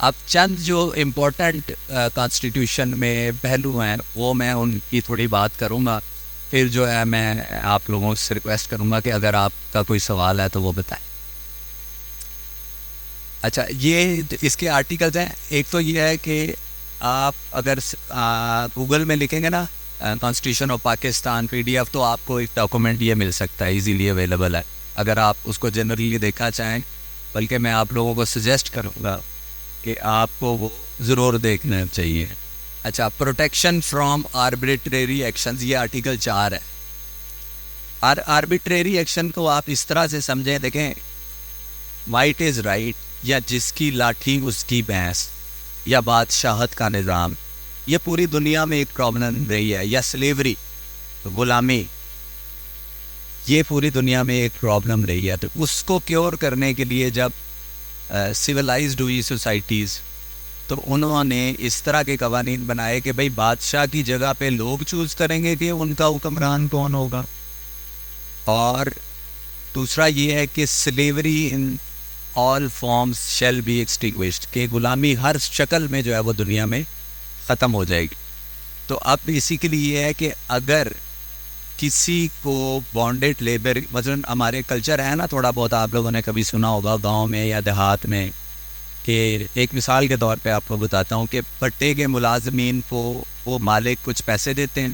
اب چند جو امپورٹنٹ کانسٹیٹیوشن میں پہلو ہیں وہ میں ان کی تھوڑی بات کروں گا، پھر جو ہے میں آپ لوگوں سے ریکویسٹ کروں گا کہ اگر آپ کا کوئی سوال ہے تو وہ بتائیں۔ اچھا، یہ اس کے آرٹیکلز ہیں۔ ایک تو یہ ہے کہ آپ اگر گوگل میں لکھیں گے نا کانسٹیٹیوشن آف پاکستان PDF، تو آپ کو ایک ڈاکومنٹ یہ مل سکتا ہے، ایزیلی اویلیبل ہے اگر آپ اس کو جنرلی دیکھنا چاہیں، بلکہ میں آپ لوگوں کو سجیسٹ کروں گا کہ آپ کو وہ ضرور دیکھنا چاہیے۔ اچھا، پروٹیکشن فرام آربیٹریری ایکشنز، یہ آرٹیکل 4 ہے۔ آربیٹریری ایکشن کو آپ اس طرح سے سمجھیں، دیکھیں وائٹ از رائٹ، یا جس کی لاٹھی اس کی بھینس، یا بادشاہت کا نظام، یہ پوری دنیا میں ایک پرابلم رہی ہے، یا سلیوری، غلامی، یہ پوری دنیا میں ایک پرابلم رہی ہے۔ تو اس کو کیور کرنے کے لیے جب سویلائزڈ ہوئی سوسائٹیز، تو انہوں نے اس طرح کے قوانین بنائے کہ بھئی بادشاہ کی جگہ پہ لوگ چوز کریں گے کہ ان کا حکمران کون ہوگا، اور دوسرا یہ ہے کہ slavery in all forms shall be extinguished, کہ غلامی ہر شکل میں جو ہے وہ دنیا میں ختم ہو جائے گی۔ تو اب اسی کے لیے یہ ہے کہ اگر کسی کو بانڈیڈ لیبر، مثلاً ہمارے کلچر ہے نا تھوڑا بہت، آپ لوگوں نے کبھی سنا ہوگا گاؤں میں یا دیہات میں، کہ ایک مثال کے طور پہ آپ کو بتاتا ہوں کہ پٹے کے ملازمین کو وہ مالک کچھ پیسے دیتے ہیں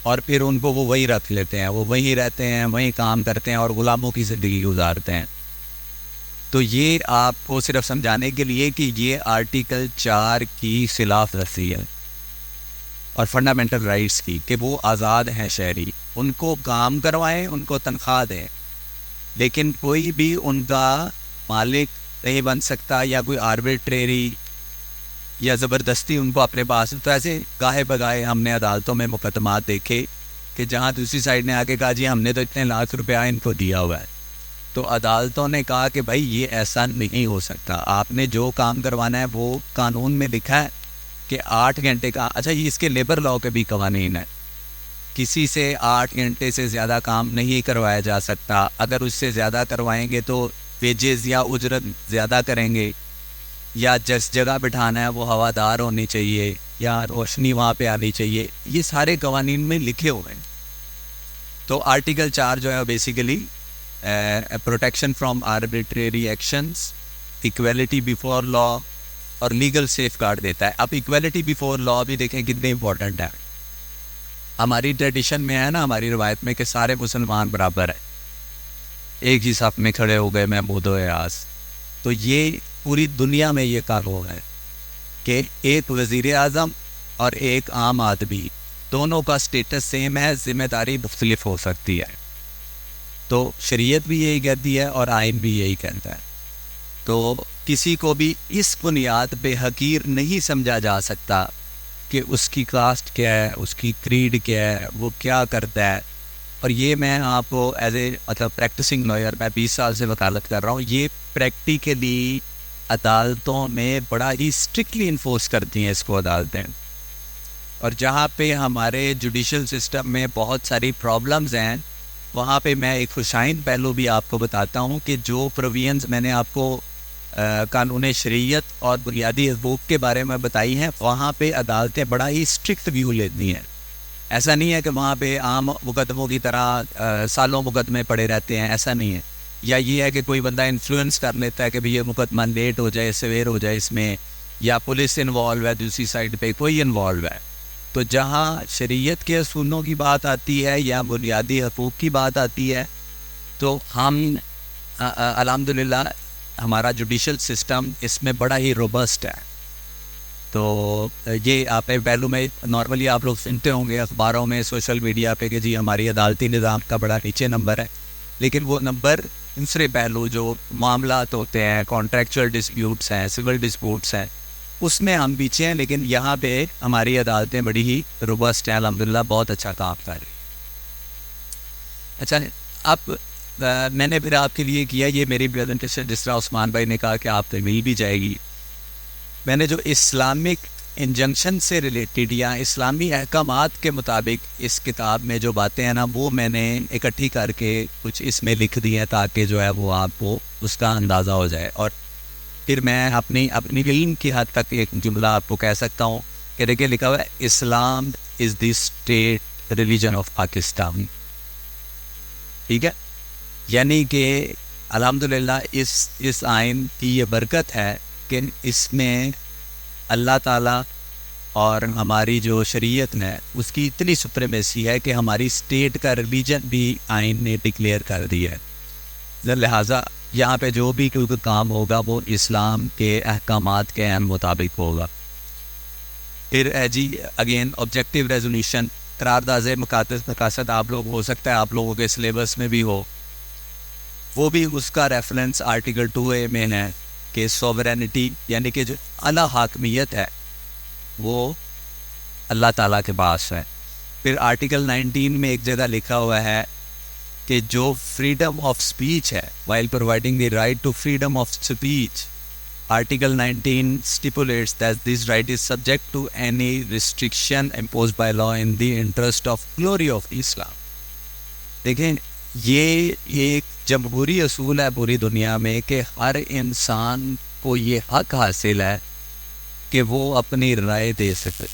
اور پھر ان کو وہ وہی رکھ لیتے ہیں، وہ وہیں رہتے ہیں، وہیں کام کرتے ہیں اور غلاموں کی زندگی گزارتے ہیں۔ تو یہ آپ کو صرف سمجھانے کے لیے کہ یہ آرٹیکل 4 کی خلاف ورزی ہے، اور فنڈامنٹل رائٹس کی، کہ وہ آزاد ہیں شہری، ان کو کام کروائیں، ان کو تنخواہ دیں، لیکن کوئی بھی ان کا مالک نہیں بن سکتا، یا کوئی آربیٹریری یا زبردستی ان کو اپنے پاس۔ تو ایسے گاہے بگاہے ہم نے عدالتوں میں مقدمات دیکھے کہ جہاں دوسری سائڈ نے آ کے کہا جی ہم نے تو اتنے لاکھ روپیہ ان کو دیا ہوا ہے، تو عدالتوں نے کہا کہ بھائی یہ ایسا نہیں ہو سکتا، آپ نے جو کام کروانا ہے وہ قانون میں لکھا ہے کہ 8 گھنٹے کا۔ اچھا، یہ اس کے لیبر لاء کے بھی قوانین ہیں، کسی سے 8 گھنٹے سے زیادہ کام نہیں کروایا جا سکتا، اگر اس سے زیادہ کروائیں گے تو ویجز یا اجرت زیادہ کریں گے، یا جس جگہ بٹھانا ہے وہ ہوادار ہونی چاہیے، یا روشنی وہاں پہ آنی چاہیے، یہ سارے قوانین میں لکھے ہوئے ہیں۔ تو آرٹیکل 4 جو ہے basically protection from arbitrary actions, equality before law اور لیگل سیف گارڈ دیتا ہے۔ اب ایکویلٹی بیفور لا بھی دیکھیں کتنی امپورٹنٹ ہے۔ ہماری ٹریڈیشن میں ہے نا، ہماری روایت میں، کہ سارے مسلمان برابر ہیں، ایک ہی صف میں کھڑے ہو گئے محمود و ایاز۔ تو یہ پوری دنیا میں یہ قانون ہے کہ ایک وزیر اعظم اور ایک عام آدمی، دونوں کا سٹیٹس سیم ہے، ذمہ داری مختلف ہو سکتی ہے۔ تو شریعت بھی یہی کہتی ہے اور آئین بھی یہی کہتا ہے۔ تو کسی کو بھی اس بنیاد پہ حقیر نہیں سمجھا جا سکتا کہ اس کی کاسٹ کیا ہے، اس کی کریڈ کیا ہے، وہ کیا کرتا ہے۔ اور یہ میں آپ کو ایز اے پریکٹسنگ لائر، میں 20 سال سے وکالت کر رہا ہوں، یہ پریکٹیکلی عدالتوں میں بڑا ہی اسٹرکٹلی انفورس کرتی ہیں اس کو عدالتیں۔ اور جہاں پہ ہمارے جوڈیشل سسٹم میں بہت ساری پرابلمز ہیں، وہاں پہ میں ایک خوشائن پہلو بھی آپ کو بتاتا ہوں کہ جو پروویژنز میں نے آپ کو قانون شریعت اور بنیادی حقوق کے بارے میں بتائی ہیں، وہاں پہ عدالتیں بڑا ہی اسٹرکٹ ویو لیتی ہیں۔ ایسا نہیں ہے کہ وہاں پہ عام مقدموں کی طرح سالوں مقدمے پڑے رہتے ہیں، ایسا نہیں ہے۔ یا یہ ہے کہ کوئی بندہ انفلوئنس کر لیتا ہے کہ بھئی یہ مقدمہ لیٹ ہو جائے، سویر ہو جائے اس میں، یا پولیس انوالو ہے، دوسری سائڈ پہ کوئی انوالو ہے۔ تو جہاں شریعت کے اصولوں کی بات آتی ہے یا بنیادی حقوق کی بات آتی ہے، تو ہم الحمدللہ ہمارا جوڈیشل سسٹم اس میں بڑا ہی روبسٹ ہے۔ تو یہ آپ پہلو میں نارملی آپ لوگ سنتے ہوں گے اخباروں میں، سوشل میڈیا پہ، کہ جی ہماری عدالتی نظام کا بڑا نیچے نمبر ہے، لیکن وہ نمبر دوسرے پہلو جو معاملات ہوتے ہیں، کانٹریکچوئل ڈسپیوٹس ہیں، سول ڈسپیوٹس ہیں، اس میں ہم پیچھے ہیں، لیکن یہاں پہ ہماری عدالتیں بڑی ہی روبسٹ ہیں، الحمدللہ بہت اچھا کام کر رہی ہیں۔ اچھا، اب میں نے پھر آپ کے لیے کیا یہ میری پریزنٹیشن، جس طرح عثمان بھائی نے کہا کہ آپ تک مل بھی جائے گی، میں نے جو اسلامک انجنکشن سے ریلیٹڈ یا اسلامی احکامات کے مطابق اس کتاب میں جو باتیں ہیں نا، وہ میں نے اکٹھی کر کے کچھ اس میں لکھ دی ہیں، تاکہ جو ہے وہ آپ کو اس کا اندازہ ہو جائے۔ اور پھر میں اپنی علم کی حد تک ایک جملہ آپ کو کہہ سکتا ہوں کہ دیکھیں لکھا ہوا ہے Islam is the state religion of Pakistan. ٹھیک ہے, یعنی کہ الحمدللہ اس آئین کی یہ برکت ہے کہ اس میں اللہ تعالیٰ اور ہماری جو شریعت ہے اس کی اتنی سپریمیسی ہے کہ ہماری اسٹیٹ کا ریلیجن بھی آئین نے ڈکلیئر کر دیا ہے. لہٰذا یہاں پہ جو بھی کوئی کام ہوگا وہ اسلام کے احکامات کے عین مطابق ہوگا. پھر جی اگین آبجیکٹیو ریزولوشن, قرارداد مقاصد آپ لوگ ہو سکتا ہے آپ لوگوں کے سلیبس میں بھی ہو, وہ بھی اس کا ریفرنس آرٹیکل 2A میں ہے کہ سوورینٹی یعنی کہ جو اعلیٰ حاکمیت ہے وہ اللہ تعالیٰ کے پاس ہے. پھر آرٹیکل 19 میں ایک جگہ لکھا ہوا ہے کہ جو فریڈم آف اسپیچ ہے while providing the right to freedom of speech, article 19 stipulates that this right is subject to any restriction imposed by law in the interest of glory of Islam. دیکھیں یہ ایک جمہوری اصول ہے پوری دنیا میں کہ ہر انسان کو یہ حق حاصل ہے کہ وہ اپنی رائے دے سکے.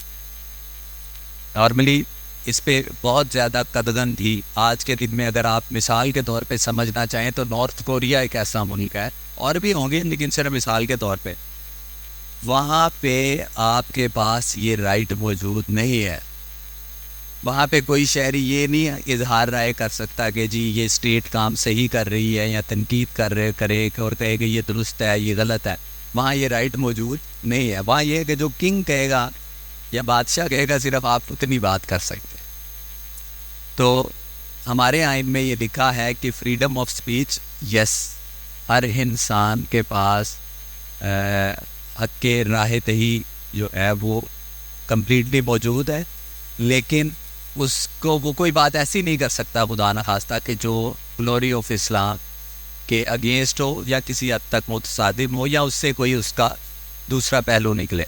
نارملی اس پہ بہت زیادہ قدغن تھی. آج کے دن میں اگر آپ مثال کے طور پہ سمجھنا چاہیں تو نارتھ کوریا ایک ایسا ملک ہے, اور بھی ہوں گے لیکن صرف مثال کے طور پہ, وہاں پہ آپ کے پاس یہ رائٹ موجود نہیں ہے. وہاں پہ کوئی شہری یہ نہیں اظہار رائے کر سکتا کہ جی یہ اسٹیٹ کام صحیح کر رہی ہے یا تنقید کرے اور کہے کہ یہ درست ہے یہ غلط ہے. وہاں یہ رائٹ موجود نہیں ہے. وہاں یہ ہے کہ جو کنگ کہے گا یا بادشاہ کہے گا صرف آپ اتنی بات کر سکتے. تو ہمارے آئین میں یہ لکھا ہے کہ فریڈم آف اسپیچ یس ہر انسان کے پاس حق کے راہ تہی جو ہے وہ کمپلیٹلی موجود ہے, لیکن اس کو وہ کوئی بات ایسی نہیں کر سکتا خدا نخواستہ کہ جو گلوری آف اسلام کے اگینسٹ ہو یا کسی حد تک متصادم ہو یا اس سے کوئی اس کا دوسرا پہلو نکلے.